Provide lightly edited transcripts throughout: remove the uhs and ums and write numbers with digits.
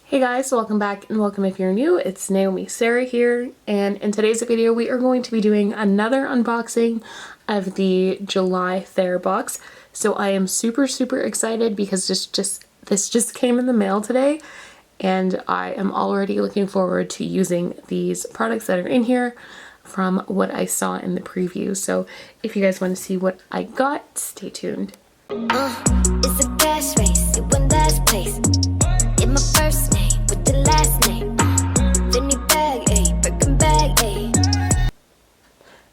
Hey guys, welcome back and welcome if you're new. It's Naomi Sarah here, and in today's video we are going to be doing another unboxing of the July Therabox. So I am super excited because this just came in the mail today, and I am already looking forward to using these products that are in here from what I saw in the preview. So if you guys want to see what I got, stay tuned. It's a cash race, it went last place. In my first name with the last name. Vinny bag, ayy, Birkin bag, ayy.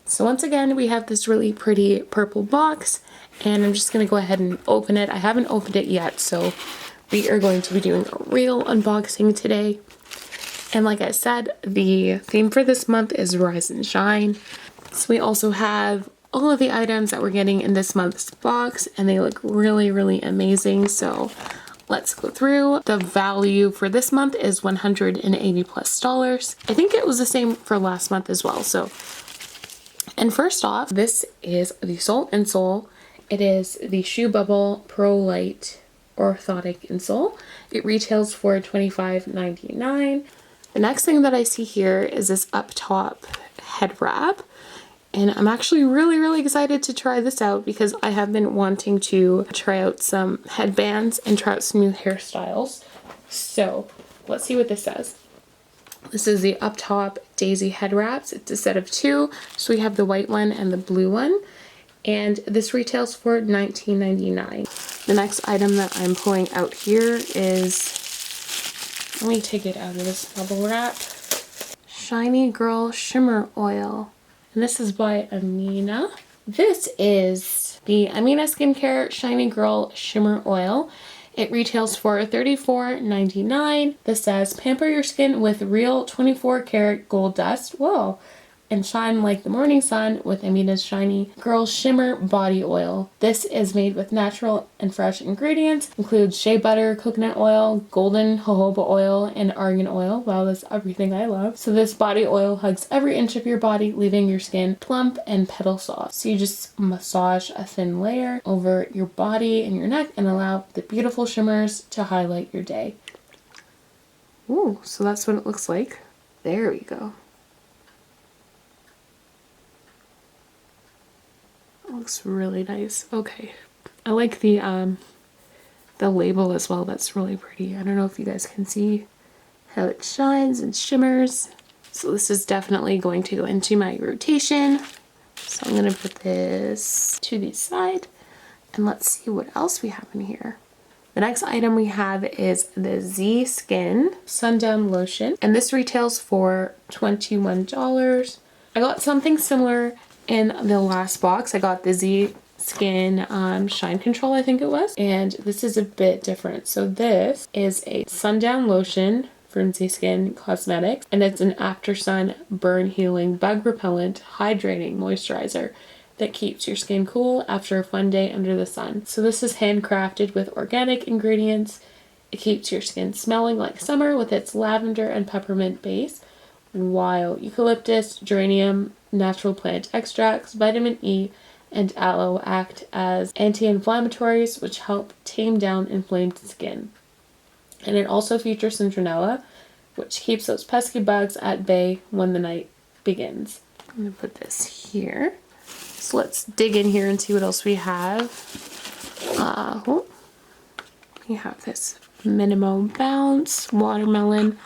So once again, we have this really pretty purple box, and I'm just gonna go ahead and open it. I haven't opened it yet, so we are going to be doing a real unboxing today. And like I said, the theme for this month is Rise and Shine. So we also have all of the items that we're getting in this month's box, and they look really amazing. So let's go through. The value for this month is $180+. I think it was the same for last month as well. And first off, this is the INSOLE. It is the Shoe Bubble PRO-LITE Orthotic insole. It retails for $25.99. The next thing that I see here is this up top head wrap. And I'm actually really excited to try this out because I have been wanting to try out some headbands and try out some new hairstyles. So let's see what this says. This is the up top daisy head wraps. It's a set of two. So we have the white one and the blue one. And this retails for $19.99. The next item that I'm pulling out here is, let me take it out of this bubble wrap. Shiny Girl Shimmer Oil. And this is by AMMINAH. This is the AMMINAH Skincare Shiny Girl Shimmer Oil. It retails for $34.99. This says, pamper your skin with real 24 karat gold dust. Whoa. And shine like the morning sun with AMMINAH's Shiny Girl Shimmer Body Oil. This is made with natural and fresh ingredients. Includes shea butter, coconut oil, golden jojoba oil, and argan oil. Wow, that's everything I love. So this body oil hugs every inch of your body, leaving your skin plump and petal soft. So you just massage a thin layer over your body and your neck and allow the beautiful shimmers to highlight your day. Ooh, so that's what it looks like. There we go. Looks really nice. Okay, I like the label as well. That's really pretty. I don't know if you guys can see how it shines and shimmers. So this is definitely going to go into my rotation. So I'm gonna put this to the side, and let's see what else we have in here. The next item we have is the Z Skin Sundown Lotion, and this retails for $21. I got something similar in the last box. I got the Z Skin Shine Control, I think it was, and this is a bit different. So this is a sundown lotion from Z Skin Cosmetics, and it's an after sun burn healing bug repellent hydrating moisturizer that keeps your skin cool after a fun day under the sun. So this is handcrafted with organic ingredients. It keeps your skin smelling like summer with its lavender and peppermint base, while eucalyptus, geranium, natural plant extracts, vitamin E, and aloe act as anti-inflammatories, which help tame down inflamed skin. And it also features citronella, which keeps those pesky bugs at bay when the night begins. I'm going to put this here. So let's dig in here and see what else we have. We have this MINIMO Bounce Watermelon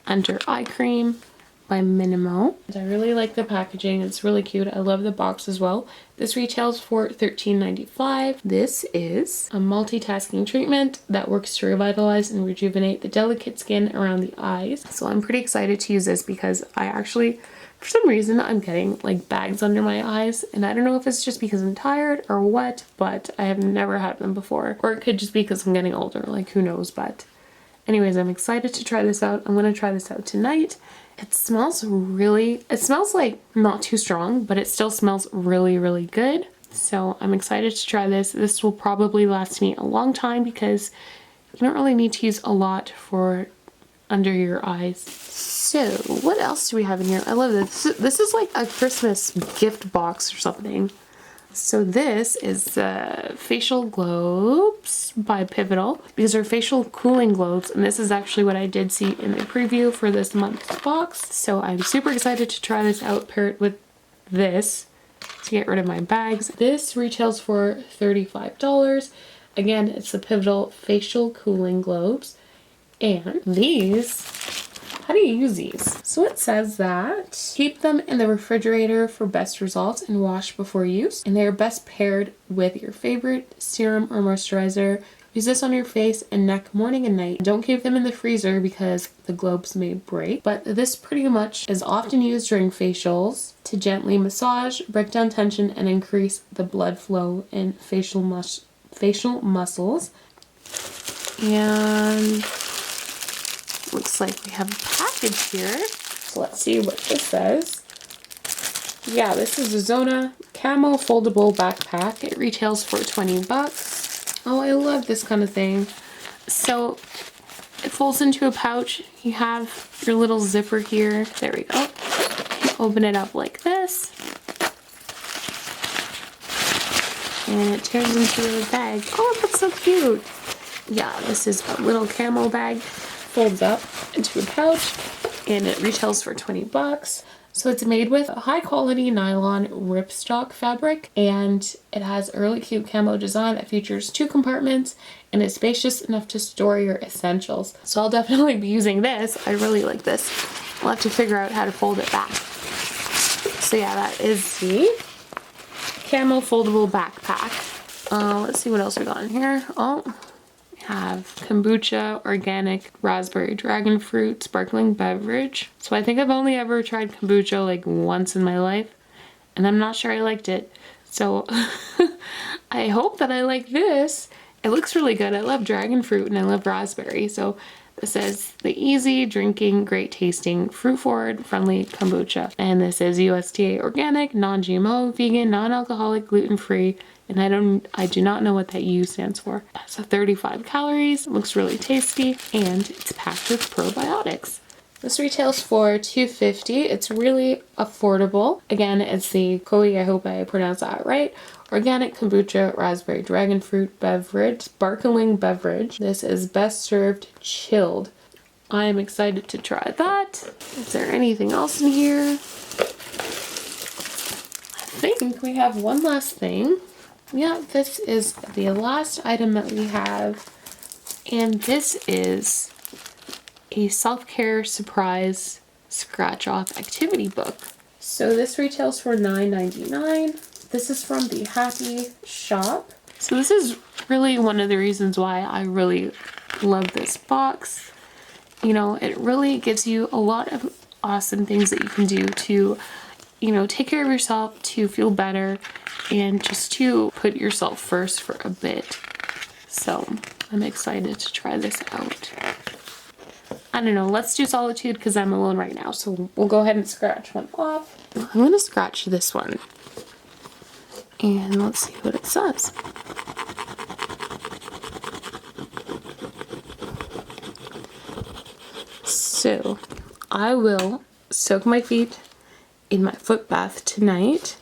Under Eye Cream by MINIMO. And I really like the packaging. It's really cute. I love the box as well. This retails for $13.95. This is a multitasking treatment that works to revitalize and rejuvenate the delicate skin around the eyes. So I'm pretty excited to use this because I actually, for some reason, I'm getting like bags under my eyes, and I don't know if it's just because I'm tired or what, but I have never had them before. Or it could just be because I'm getting older, like who knows. But anyways, I'm excited to try this out. I'm gonna try this out tonight. It smells like not too strong, but it still smells really good. So I'm excited to try this. This will probably last me a long time because you don't really need to use a lot for under your eyes. So what else do we have in here? I love this. This is like a Christmas gift box or something. So this is the facial globes by Pivotal. These are facial cooling globes, and this is actually what I did see in the preview for this month's box. So I'm super excited to try this out, pair it with this to get rid of my bags. This retails for $35. Again, it's the Pivotal facial cooling globes. And these, how do you use these? So it says that keep them in the refrigerator for best results and wash before use. And they are best paired with your favorite serum or moisturizer. Use this on your face and neck morning and night. Don't keep them in the freezer because the globes may break. But this pretty much is often used during facials to gently massage, break down tension, and increase the blood flow in facial muscles. And looks like we have a package here. So let's see what this says. Yeah, this is a Zona Camo Foldable Backpack. It retails for 20 bucks. Oh, I love this kind of thing. So it folds into a pouch. You have your little zipper here. There we go. You open it up like this. And it turns into a bag. Oh, that's so cute. Yeah, this is a little camo bag. Folds up into a pouch. And it retails for 20 bucks. So it's made with a high quality nylon ripstop fabric, and it has a really cute camo design that features 2 compartments and is spacious enough to store your essentials. So I'll definitely be using this. I really like this. I'll have to figure out how to fold it back. So yeah, that is the camo foldable backpack. Let's see what else we got in here. Oh, have kombucha, organic raspberry dragon fruit, sparkling beverage. So I think I've only ever tried kombucha like once in my life, and I'm not sure I liked it. So I hope that I like this. It looks really good. I love dragon fruit and I love raspberry. So this says the easy drinking, great tasting, fruit forward, friendly kombucha. And this is USDA organic, non-GMO, vegan, non-alcoholic, gluten-free. And I do not know what that U stands for. So 35 calories, looks really tasty, and it's packed with probiotics. This retails for $2.50. It's really affordable. Again, it's the Koi, I hope I pronounced that right, organic kombucha raspberry dragon fruit beverage, sparkling beverage. This is best served chilled. I am excited to try that. Is there anything else in here? I think we have one last thing. Yeah, this is the last item that we have, and this is a self-care surprise scratch-off activity book. So this retails for $9.99. This is from the Happy Shop. So this is really one of the reasons why I really love this box. You know, it really gives you a lot of awesome things that you can do to, you know, take care of yourself, to feel better, and just to put yourself first for a bit. So I'm excited to try this out. I don't know, let's do Solitude because I'm alone right now. So we'll go ahead and scratch one off. I'm gonna scratch this one. And let's see what it says. So I will soak my feet in my foot bath tonight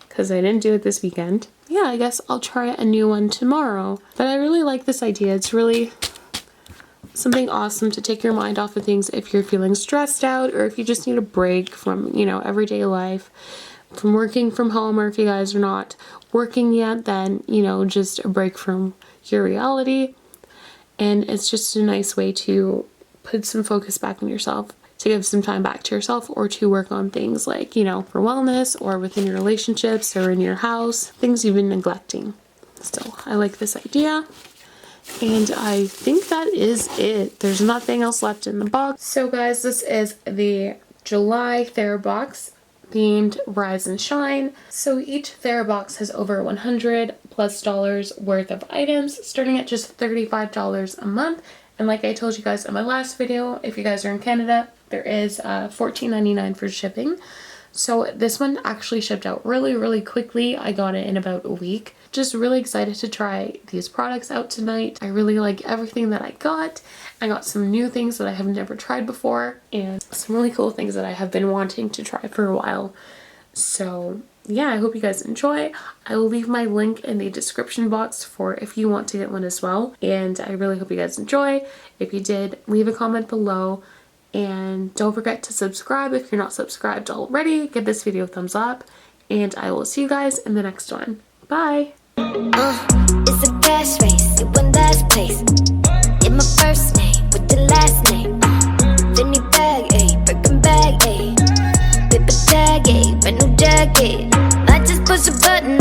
because I didn't do it this weekend. Yeah, I guess I'll try a new one tomorrow. But I really like this idea. It's really something awesome to take your mind off of things if you're feeling stressed out, or if you just need a break from, you know, everyday life, from working from home, or if you guys are not working yet, then, you know, just a break from your reality. And it's just a nice way to put some focus back on yourself, to give some time back to yourself, or to work on things like, you know, for wellness, or within your relationships, or in your house, things you've been neglecting. So I like this idea. And I think that is it. There's nothing else left in the box. So guys, this is the July Therabox themed Rise and Shine. So each Therabox has over $100+ worth of items, starting at just $35 a month. And like I told you guys in my last video, if you guys are in Canada, there is $14.99 for shipping. So this one actually shipped out really quickly. I got it in about a week. Just really excited to try these products out tonight. I really like everything that I got. I got some new things that I have never tried before, and some really cool things that I have been wanting to try for a while. So yeah, I hope you guys enjoy. I will leave my link in the description box for if you want to get one as well. And I really hope you guys enjoy. If you did, leave a comment below. And don't forget to subscribe if you're not subscribed already. Give this video a thumbs up. And I will see you guys in the next one. Bye! It's a gas race, you win last place. In my first name with the last name. Vinny bag, ayy, Birkin bag, ayy. Paper tag, ayy, brand new jacket. I just push a button